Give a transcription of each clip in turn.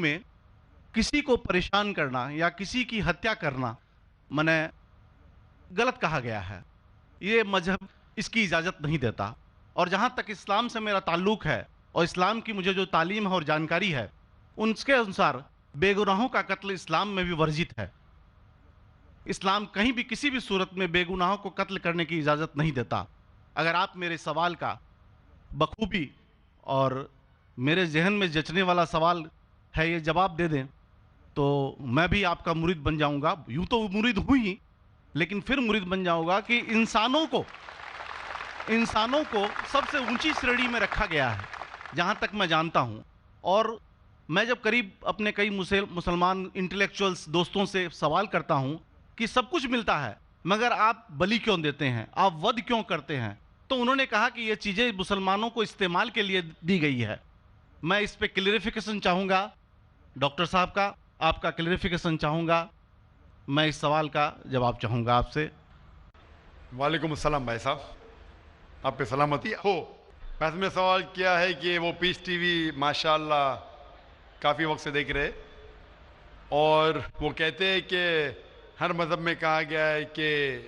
میں کسی کو پریشان کرنا یا کسی کی ہتیا کرنا منے غلط کہا گیا ہے. یہ مذہب اس کی اجازت نہیں دیتا. اور جہاں تک اسلام سے میرا تعلق ہے اور اسلام کی مجھے جو تعلیم ہے اور جانکاری ہے ان کے انسار بے گناہوں کا قتل اسلام میں بھی ورجت ہے. اسلام کہیں بھی کسی بھی صورت میں بے گناہوں کو قتل کرنے کی اجازت نہیں دیتا. اگر آپ میرے سوال کا بخوبی اور میرے ذہن میں جچنے والا سوال ہے یہ جواب دے دیں تو میں بھی آپ کا مرید بن جاؤں گا. یوں تو مرید ہوں ہی لیکن پھر مرید بن جاؤں گا کہ انسانوں کو سب سے اونچی شریڑی میں رکھا گیا ہے جہاں تک میں جانتا ہوں. اور میں جب قریب اپنے کئی مسلمان انٹلیکچوئلز دوستوں سے سوال کرتا ہوں کہ سب کچھ ملتا ہے مگر آپ بلی کیوں دیتے ہیں, آپ ود کیوں کرتے ہیں, تو انہوں نے کہا کہ یہ چیزیں مسلمانوں کو استعمال کے لیے دی گئی ہے. میں اس پہ کلیریفیکیشن چاہوں گا ڈاکٹر صاحب کا, آپ کا کلیریفیکیشن چاہوں گا. میں اس سوال کا جواب چاہوں گا آپ سے. وعلیکم السلام بھائی صاحب, آپ پہ سلامتی ہو. میں نے سوال کیا ہے کہ وہ پیس ٹی وی ماشاءاللہ کافی وقت سے دیکھ رہے اور وہ کہتے ہیں کہ ہر مذہب میں کہا گیا ہے کہ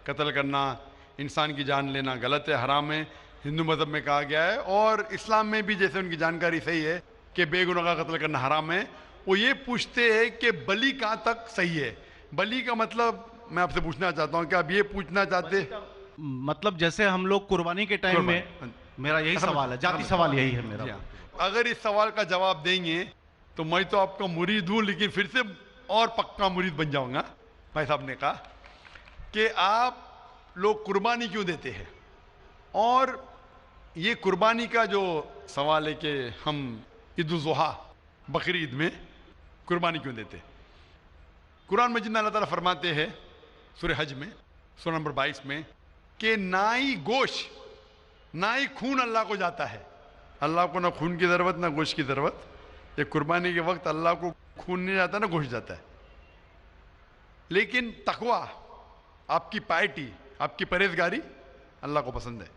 قتل کرنا, انسان کی جان لینا غلط ہے, حرام ہے. ہندو مذہب میں کہا گیا ہے اور اسلام میں بھی جیسے ان کی جانکاری صحیح ہے کہ بے گناہ کا قتل کرنا حرام ہے. وہ یہ پوچھتے ہیں کہ بلی کہاں تک صحیح ہے. بلی کا مطلب میں آپ سے پوچھنا چاہتا ہوں کہ آپ یہ پوچھنا چاہتے مطلب جیسے ہم لوگ قربانی کے ٹائم میں, میرا یہی سوال ہے, ذاتی سوال یہی ہے میرا. اگر اس سوال کا جواب دیں گے تو میں تو آپ کا مرید ہوں لیکن پھر سے اور پکا مرید بن جاؤں گا. بھائی صاحب نے کہا کہ آپ لوگ قربانی کیوں دیتے ہیں, اور یہ قربانی کا جو سوال ہے کہ ہم عید الاضحیٰ بقرعید میں قربانی کیوں دیتے. قرآن مجید میں اللہ تعالیٰ فرماتے ہیں سورہ حج میں سورہ نمبر 22 میں کہ نہ ہی گوشت نہ ہی خون اللہ کو جاتا ہے. اللہ کو نہ خون کی ضرورت نہ گوشت کی ضرورت. یہ قربانی کے وقت اللہ کو خون نہیں جاتا نہ گوشت جاتا ہے. لیکن تقویٰ, آپ کی پائٹی, آپ کی پرہیزگاری اللہ کو پسند ہے.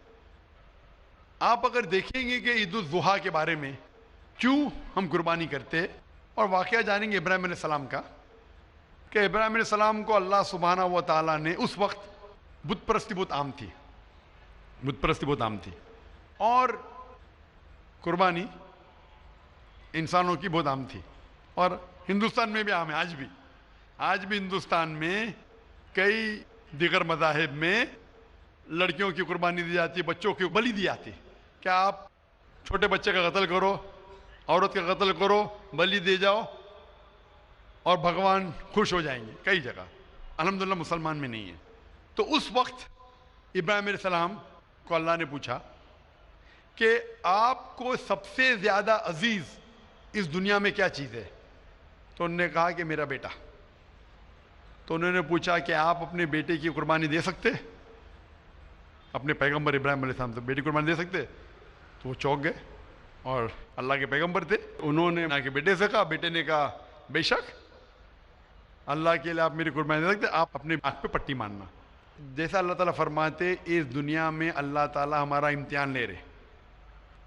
آپ اگر دیکھیں گے کہ عید الاضحیٰ کے بارے میں کیوں ہم قربانی کرتے اور واقعہ جانیں گے ابراہیم علیہ السلام کا کہ ابراہیم علیہ السلام کو اللہ سبحانہ و تعالیٰ نے اس وقت بت پرستی بہت عام تھی اور قربانی انسانوں کی بہت عام تھی اور ہندوستان میں بھی عام ہے. آج بھی ہندوستان میں کئی دیگر مذاہب میں لڑکیوں کی قربانی دی جاتی ہے, بچوں کی بلی دی جاتی. کیا آپ چھوٹے بچے کا قتل کرو, عورت کا قتل کرو, بلی دے جاؤ اور بھگوان خوش ہو جائیں گے. کئی جگہ الحمدللہ مسلمان میں نہیں ہے. تو اس وقت ابراہیم علیہ السلام کو اللہ نے پوچھا کہ آپ کو سب سے زیادہ عزیز اس دنیا میں کیا چیز ہے, تو انہوں نے کہا کہ میرا بیٹا. تو انہوں نے پوچھا کہ آپ اپنے بیٹے کی قربانی دے سکتے, اپنے پیغمبر ابراہیم علیہ السلام سے بیٹی قربانی دے سکتے. تو وہ چونک گئے اور اللہ کے پیغمبر تھے, انہوں نے کے بیٹے سے کہا. بیٹے نے کہا بے شک اللہ کے لیے آپ میری قربانی دے سکتے, آپ اپنے آنکھ پہ پٹی ماننا. جیسا اللہ تعالیٰ فرماتے اس دنیا میں اللہ تعالیٰ ہمارا امتحان لے رہے,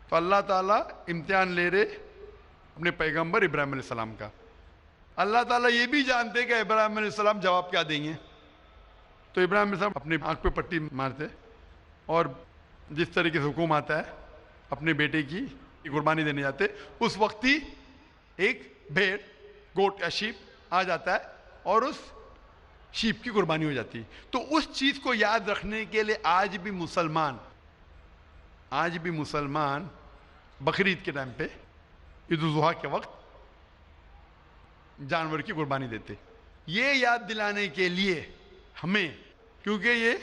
تو اللہ تعالیٰ امتحان لے رہے اپنے پیغمبر ابراہیم علیہ السلام کا. اللہ تعالیٰ یہ بھی جانتے کہ ابراہیم علیہ السلام جواب کیا دیں گے. تو ابراہیم علیہ السلام اپنے آنکھ پہ پٹی مارتے اور جس طریقے سے حکم آتا ہے اپنے بیٹے کی قربانی دینے جاتے. اس وقت ہی ایک بھیڑ, گوٹ یا شیپ آ جاتا ہے اور اس شیپ کی قربانی ہو جاتی. تو اس چیز کو یاد رکھنے کے لیے آج بھی مسلمان بقرعید کے ٹائم پہ عید الاضحیٰ کے وقت جانور کی قربانی دیتے. یہ یاد دلانے کے لیے ہمیں, کیونکہ یہ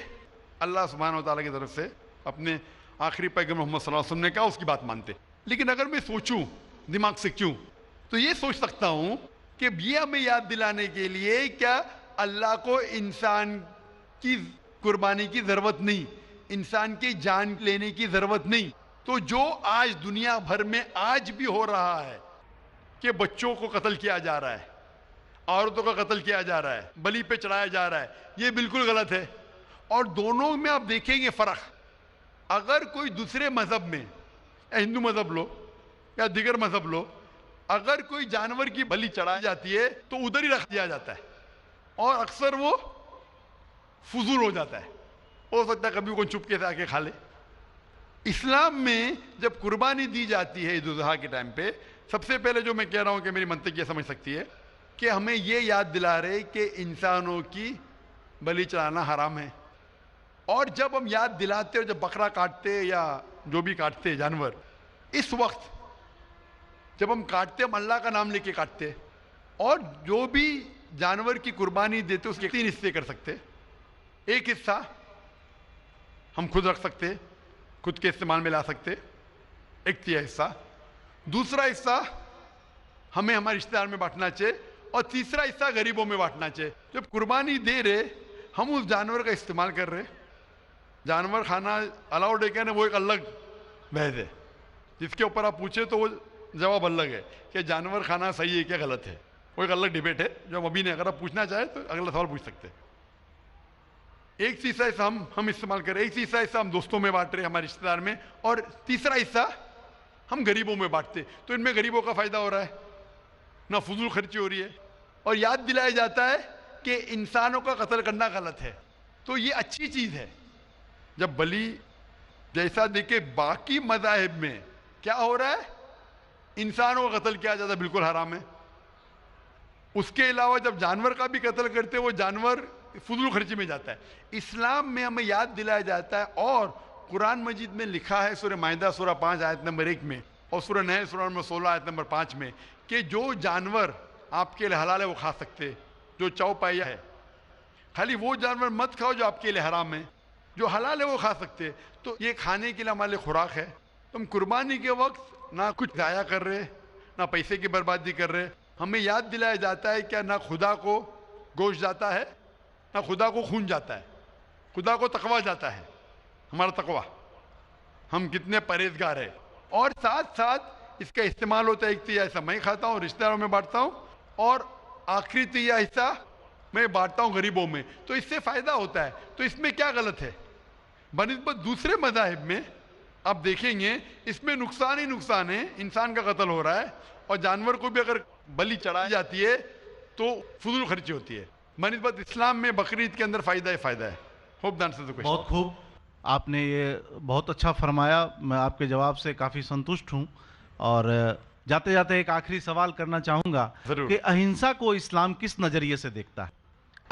اللہ سبحانہ و تعالیٰ کی طرف سے اپنے آخری پیغمبر محمد صلی اللہ علیہ وسلم نے کہا, اس کی بات مانتے. لیکن اگر میں سوچوں دماغ سے کیوں, تو یہ سوچ سکتا ہوں کہ یہ ہمیں یاد دلانے کے لیے کیا اللہ کو انسان کی قربانی کی ضرورت نہیں, انسان کی جان لینے کی ضرورت نہیں. تو جو آج دنیا بھر میں آج بھی ہو رہا ہے کہ بچوں کو قتل کیا جا رہا ہے, عورتوں کا قتل کیا جا رہا ہے, بلی پہ چڑھایا جا رہا ہے, یہ بالکل غلط ہے. اور دونوں میں آپ دیکھیں گے فرق. اگر کوئی دوسرے مذہب میں یا ہندو مذہب لو یا دیگر مذہب لو, اگر کوئی جانور کی بلی چڑھائی جاتی ہے تو ادھر ہی رکھ دیا جاتا ہے اور اکثر وہ فضول ہو جاتا ہے. ہو سکتا ہے کبھی کوئی چپکے سے آ کے کھا لے. اسلام میں جب قربانی دی جاتی ہے عید الاضحیٰ کے ٹائم پہ، سب سے پہلے جو میں کہہ رہا ہوں کہ میری منطق یہ سمجھ سکتی ہے کہ ہمیں یہ یاد دلا رہے کہ انسانوں کی بلی چڑھانا حرام ہے. اور جب ہم یاد دلاتے اور جب بکرا کاٹتے یا جو بھی کاٹتے جانور، اس وقت جب ہم کاٹتے ہم اللہ کا نام لے کے کاٹتے، اور جو بھی جانور کی قربانی دیتے اس کے 3 حصے کر سکتے. ایک حصہ ہم خود رکھ سکتے، خود کے استعمال میں لا سکتے، 1/3 حصہ. دوسرا حصہ ہمیں ہمارے رشتہ دار میں بانٹنا چاہیے، اور تیسرا حصہ غریبوں میں بانٹنا چاہیے. جب قربانی دے رہے ہم اس جانور کا استعمال کر رہے. جانور کھانا الاؤڈ ہے کیا نہیں وہ ایک الگ بحث ہے، جس کے اوپر آپ پوچھے تو وہ جواب الگ ہے کہ جانور کھانا صحیح ہے کیا غلط ہے، وہ ایک الگ ڈیبیٹ ہے جو ہم ابھی نہیں. اگر آپ پوچھنا چاہیں تو اگلا سوال پوچھ سکتے. ایک تیسرا حصہ ہم استعمال کر رہے، ایک تیسرا حصہ ہم دوستوں میں بانٹ رہے ہمارے رشتہ دار میں، اور تیسرا حصہ ہم غریبوں میں بانٹتے. تو ان میں غریبوں کا فائدہ ہو رہا ہے، نہ فضول خرچی ہو رہی ہے، اور یاد دلایا جاتا ہے کہ انسانوں کا قتل کرنا غلط ہے. تو یہ اچھی چیز ہے. جب بلی جیسا دیکھے باقی مذاہب میں کیا ہو رہا ہے، انسانوں کا قتل کیا جاتا ہے بالکل حرام ہے. اس کے علاوہ جب جانور کا بھی قتل کرتے وہ جانور فضول خرچی میں جاتا ہے. اسلام میں ہمیں یاد دلایا جاتا ہے، اور قرآن مجید میں لکھا ہے سورہ مائدہ سورہ 5 آیت نمبر 1 میں، اور سورہ نحل سورہ نمبر 16 آیت نمبر 5 میں، کہ جو جانور آپ کے لیے حلال ہے وہ کھا سکتے، جو چوپائیا ہے. خالی وہ جانور مت کھاؤ جو آپ کے لیے حرام ہے، جو حلال ہے وہ کھا سکتے. تو یہ کھانے کے لیے ہمارے لیے خوراک ہے. تم قربانی کے وقت نہ کچھ ضائع کر رہے، نہ پیسے کی بربادی کر رہے. ہمیں یاد دلایا جاتا ہے کہ نہ خدا کو گوشت جاتا ہے، نہ خدا کو خون جاتا ہے، خدا کو تقویٰ جاتا ہے. ہمارا تقویٰ، ہم کتنے پرہیزگار ہیں. اور ساتھ ساتھ اس کا استعمال ہوتا ہے. ایک تیسرا حصہ میں کھاتا ہوں، رشتہ داروں میں بانٹتا ہوں، اور آخری تیسرا حصہ میں بانٹتا ہوں غریبوں میں. تو اس سے فائدہ ہوتا ہے. تو اس میں کیا غلط ہے؟ بنسبت دوسرے مذاہب میں آپ دیکھیں گے اس میں نقصان ہی نقصان ہے. انسان کا قتل ہو رہا ہے، اور جانور کو بھی اگر بلی چڑھائی جاتی ہے تو فضول خرچی ہوتی ہے. بنسبت اسلام میں بقرعید کے اندر فائدہ ہی فائدہ ہے. ہوپ دان سے بہت خوب، آپ نے یہ بہت اچھا فرمایا. میں آپ کے جواب سے کافی سنتشٹ ہوں. اور جاتے جاتے ایک آخری سوال کرنا چاہوں گا کہ اہنسا کو اسلام کس نظریے سے دیکھتا ہے؟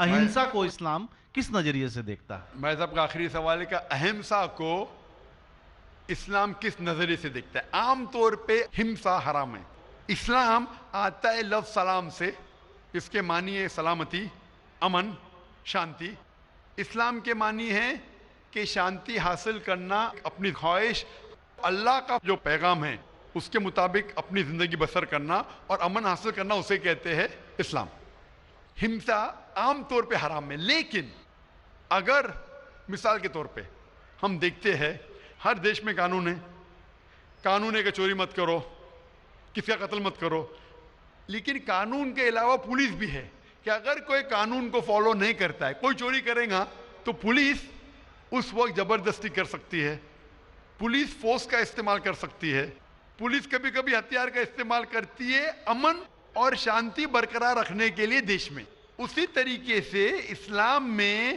اہنسا کو اسلام کس نظریے سے دیکھتا ہے؟ میں صاحب کا آخری سوال ہے کہ اہمسا کو اسلام کس نظریے سے دیکھتا ہے؟ عام طور پہ ہمسا حرام ہے. اسلام آتا ہے لفظ سلام سے، اس کے معنی ہے سلامتی، امن، شانتی. اسلام کے معنی ہے کہ شانتی حاصل کرنا، اپنی خواہش، اللہ کا جو پیغام ہے اس کے مطابق اپنی زندگی بسر کرنا اور امن حاصل کرنا، اسے کہتے ہیں اسلام. ہمسا عام طور پہ حرام ہے. لیکن اگر مثال کے طور پہ ہم دیکھتے ہیں ہر دیش میں قانون ہے کہ چوری مت کرو، کسی کا قتل مت کرو. لیکن قانون کے علاوہ پولیس بھی ہے کہ اگر کوئی قانون کو فالو نہیں کرتا ہے، کوئی چوری کرے گا تو پولیس اس وقت زبردستی کر سکتی ہے، پولیس فورس کا استعمال کر سکتی ہے، پولیس کبھی کبھی ہتھیار کا استعمال کرتی ہے امن اور شانتی برقرار رکھنے کے لیے دیش میں. اسی طریقے سے اسلام میں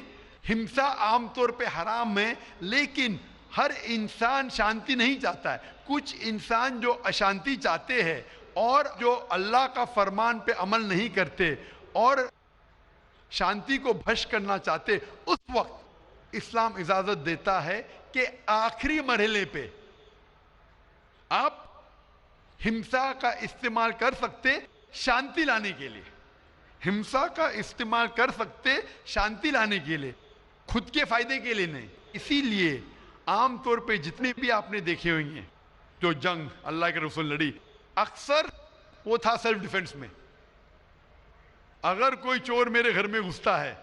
ہمسا عام طور پہ حرام ہے، لیکن ہر انسان شانتی نہیں چاہتا ہے. کچھ انسان جو اشانتی چاہتے ہیں اور جو اللہ کا فرمان پہ عمل نہیں کرتے اور شانتی کو بھش کرنا چاہتے، اس وقت اسلام اجازت دیتا ہے کہ آخری مرحلے پہ آپ ہمسا کا استعمال کر سکتے شانتی لانے کے لیے. ہمسا کا استعمال کر سکتے شانتی لانے کے لیے، خود کے فائدے کے لیے نہیں. اسی لیے عام طور پہ جتنے بھی آپ نے دیکھے ہوئے ہیں جو جنگ اللہ کے رسول لڑی، اکثر وہ تھا سیلف ڈیفنس میں. اگر کوئی چور میرے گھر میں گھستا ہے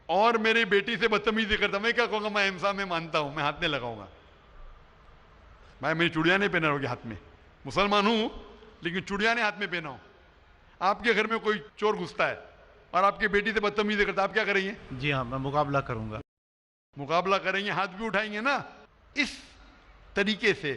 اور میری بیٹی سے بدتمیزی کرتا، میں کیا کہوں گا؟ میں ہمسا میں مانتا ہوں، میں ہاتھ نہیں لگاؤں گا. میں میری چوڑیاں نہیں پہنا ہوگی ہاتھ میں، مسلمان ہوں لیکن چوڑیاں نہیں ہاتھ میں پہنا ہوں. آپ کے گھر میں کوئی چور گھستا ہے اور آپ کی بیٹی سے بدتمیزی کرتا، آپ کیا کریں گے؟ جی ہاں، میں مقابلہ کروں گا. مقابلہ کریں گے، ہاتھ بھی اٹھائیں گے نا. اس طریقے سے